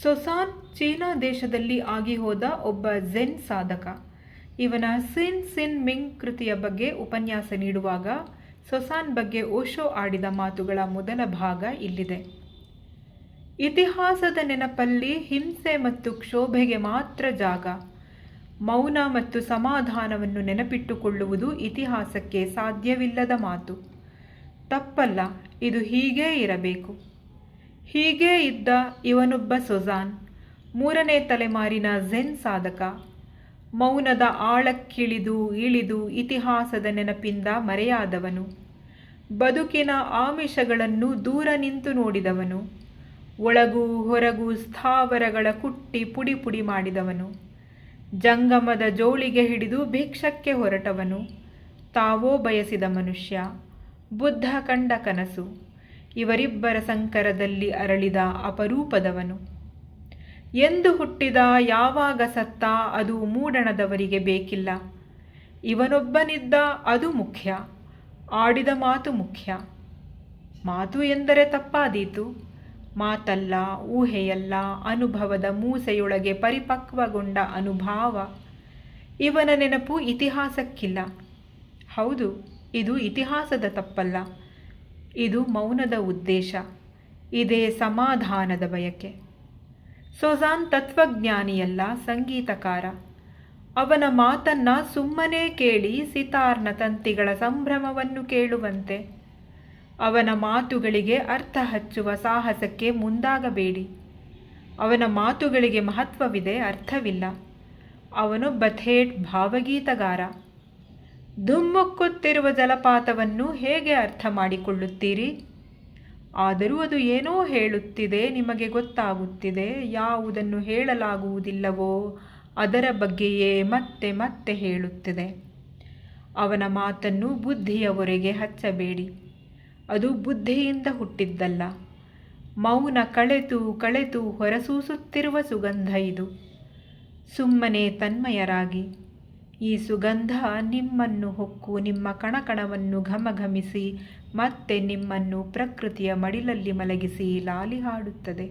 ಸೊಸಾನ್ China ದೇಶದಲ್ಲಿ ಆಗಿ ಹೋದ ಒಬ್ಬ ಝೆನ್ ಸಾಧಕ. ಇವನ ಸಿನ್ ಸಿನ್ ಮಿಂಗ್ ಕೃತಿಯ ಬಗ್ಗೆ ಉಪನ್ಯಾಸ ನೀಡುವಾಗ ಸೊಸಾನ್ ಬಗ್ಗೆ ಓಶೋ ಆಡಿದ ಮಾತುಗಳ ಮೊದಲ ಭಾಗ ಇಲ್ಲಿದೆ. ಇತಿಹಾಸದ ನೆನಪಲ್ಲಿ ಹಿಂಸೆ ಮತ್ತು ಕ್ಷೋಭೆಗೆ ಮಾತ್ರ ಜಾಗ. ಮೌನ ಮತ್ತು ಸಮಾಧಾನವನ್ನು ನೆನಪಿಟ್ಟುಕೊಳ್ಳುವುದು ಇತಿಹಾಸಕ್ಕೆ ಸಾಧ್ಯವಿಲ್ಲದ ಮಾತು. ತಪ್ಪಲ್ಲ, ಇದು ಹೀಗೇ ಇರಬೇಕು. ಹೀಗೇ ಇದ್ದ ಇವನೊಬ್ಬ ಸೊಸಾನ್, 3ನೇ ತಲೆಮಾರಿನ ಝೆನ್ ಸಾಧಕ. ಮೌನದ ಆಳಕ್ಕಿಳಿದು ಇಳಿದು ಇತಿಹಾಸದ ನೆನಪಿಂದ ಮರೆಯಾದವನು. ಬದುಕಿನ ಆಮಿಷಗಳನ್ನು ದೂರ ನಿಂತು ನೋಡಿದವನು. ಒಳಗೂ ಹೊರಗೂ ಸ್ಥಾವರಗಳ ಕುಟ್ಟಿ ಪುಡಿ ಪುಡಿ ಮಾಡಿದವನು. ಜಂಗಮದ ಜೋಳಿಗೆ ಹಿಡಿದು ಭಿಕ್ಷಕ್ಕೆ ಹೊರಟವನು. ತಾವೋ ಬಯಸಿದ ಮನುಷ್ಯ, ಬುದ್ಧ ಕಂಡ ಕನಸು, ಇವರಿಬ್ಬರ ಸಂಕರದಲ್ಲಿ ಅರಳಿದ ಅಪರೂಪದವನು. ಎಂದು ಹುಟ್ಟಿದ, ಯಾವಾಗ ಸತ್ತ, ಅದು ಮೂಡಣದವರಿಗೆ ಬೇಕಿಲ್ಲ. ಇವನೊಬ್ಬನಿದ್ದ, ಅದು ಮುಖ್ಯ. ಆಡಿದ ಮಾತು ಮುಖ್ಯ. ಮಾತು ಎಂದರೆ ತಪ್ಪಾದೀತು. ಮಾತಲ್ಲ, ಊಹೆಯಲ್ಲ, ಅನುಭವದ ಮೂಸೆಯೊಳಗೆ ಪರಿಪಕ್ವಗೊಂಡ ಅನುಭಾವ. ಇವನ ನೆನಪು ಇತಿಹಾಸಕ್ಕಿಲ್ಲ. ಹೌದು, ಇದು ಇತಿಹಾಸದ ತಪ್ಪಲ್ಲ. ಇದು ಮೌನದ ಉದ್ದೇಶ. ಇದೇ ಸಮಾಧಾನದ ಬಯಕೆ. ಸೊಸಾನ್ ತತ್ವಜ್ಞಾನಿಯಲ್ಲ, ಸಂಗೀತಕಾರ. ಅವನ ಮಾತನ್ನು ಸುಮ್ಮನೆ ಕೇಳಿ ಸಿತಾರ್ನ ತಂತಿಗಳ ಸಂಭ್ರಮವನ್ನು ಕೇಳುವಂತೆ. ಅವನ ಮಾತುಗಳಿಗೆ ಅರ್ಥ ಹಚ್ಚುವ ಸಾಹಸಕ್ಕೆ ಮುಂದಾಗಬೇಡಿ. ಅವನ ಮಾತುಗಳಿಗೆ ಮಹತ್ವವಿದೆ, ಅರ್ಥವಿಲ್ಲ. ಅವನೊಬ್ಬ ಥೇಟ್ ಭಾವಗೀತಗಾರ. ಧುಮ್ಮುಕ್ಕುತ್ತಿರುವ ಜಲಪಾತವನ್ನು ಹೇಗೆ ಅರ್ಥ ಮಾಡಿಕೊಳ್ಳುತ್ತೀರಿ? ಆದರೂ ಅದು ಏನೋ ಹೇಳುತ್ತಿದೆ, ನಿಮಗೆ ಗೊತ್ತಾಗುತ್ತಿದೆ. ಯಾವುದನ್ನು ಹೇಳಲಾಗುವುದಿಲ್ಲವೋ ಅದರ ಬಗ್ಗೆಯೇ ಮತ್ತೆ ಮತ್ತೆ ಹೇಳುತ್ತಿದೆ. ಅವನ ಮಾತನ್ನು ಬುದ್ಧಿಯ ಹೊರೆಗೆ ಹಚ್ಚಬೇಡಿ. ಅದು ಬುದ್ಧಿಯಿಂದ ಹುಟ್ಟಿದ್ದಲ್ಲ. ಮೌನ ಕಳೆತು ಕಳೆತು ಹೊರಸೂಸುತ್ತಿರುವ ಸುಗಂಧ ಇದು. ಸುಮ್ಮನೆ ತನ್ಮಯರಾಗಿ. ಈ ಸುಗಂಧ ನಿಮ್ಮನ್ನು ಹೊಕ್ಕು ನಿಮ್ಮ ಕಣಕಣವನ್ನು ಘಮಘಮಿಸಿ ಮತ್ತೆ ನಿಮ್ಮನ್ನು ಪ್ರಕೃತಿಯ ಮಡಿಲಲ್ಲಿ ಮಲಗಿಸಿ ಲಾಲಿ ಹಾಡುತ್ತದೆ.